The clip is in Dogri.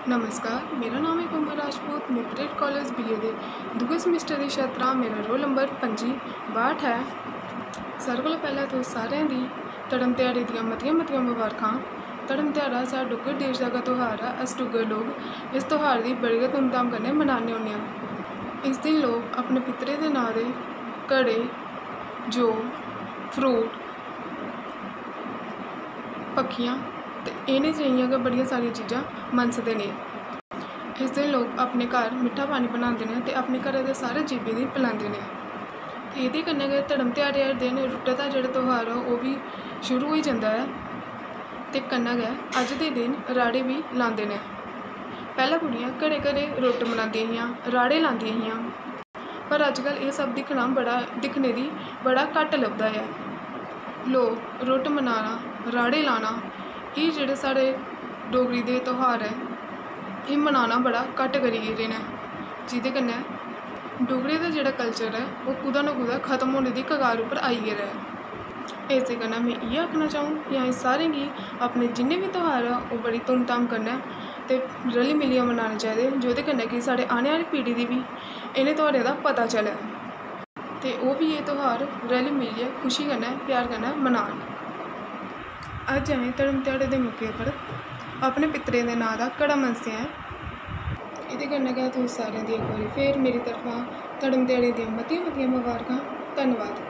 नमस्कार, मेरा नाम है कोमल राजपूत। मैं परेड कॉलेज बीए दे दूए सेमेस्टर की छात्रा। मेरा रोल नंबर 62 है। सारे कोला पहला तो सारें दी धर्म ध्याड़े दियां मतियां मुबारकां। धर्म ध्याड़ा साढ़े डुग्गर देश का त्यौहार है। अस डुग्गर लोग इस त्यौहार की बड़ी गै धूमधाम कन्नै मनाने होन्ने आं। इस दिन लोग अपने पितरें दे नां दे घड़े, जौ, फ्रूट, पक्खियां ते इ'नें जेहियां गै बड़ियां सारियां चीज़ां मनसदे ने। इस दिन लोग अपने घर मिट्ठा पानी बनाते हैं तो अपने घरै दे सारे जीवें गी पिलांदे ने। एह्दे कन्नै गै धर्म ध्याड़े आह्ले दिन रुट्टै दा जेह्ड़ा त्यौहार है ओह् बी शुरू होई जंदा है ते कन्नै गै अज्ज दे दिन राड़े बी लांदे ने। पैह्लें कुड़ियां घरें घरें रुट्ट मनांदियां हियां, राड़े लांदियां हियां, पर अज्जकल एह् सब दिक्खने दी बड़ा घट्ट लभदा है। लोग रुट्ट मनाना, राड़े लाना, एह् जेह्ड़े साढ़े डोगरी दे त्यौहार है एह् मनाना बड़ा घट्ट करी गेदे न, जेह्दे कन्नै डोगरी दा जेह्ड़ा कल्चर है ओह् कुदै ना कुदै खत्म होने दी कगार उप्पर आई गेदा है। इस कन्नै में इ'यै आखना चाहूँ कि असें सारें गी अपने जिन्ने बी त्यौहार है ओह् बड़ी धूमधाम कन्नै ते रली मिलियै मनाने चाहिदे, जेह्दे कन्नै कि साढ़े आने आह्ली पीढ़ी गी बी इ'नें त्यौहारें दा पता चलै ते ओह् बी एह् त्यौहार रली मिलियै खुशी कन्नै प्यार कन्नै मनान। अज्ज असें धर्म ध्याड़े दे मौके पर अपने पितरें दे नांऽ दा घड़ा मनसेआ ऐ। एह्दे कन्नै गै तुस सारें दी इक बारी फिर मेरी तरफा धर्म ध्याड़े दियां मतियां मुबारकां। धन्नवाद।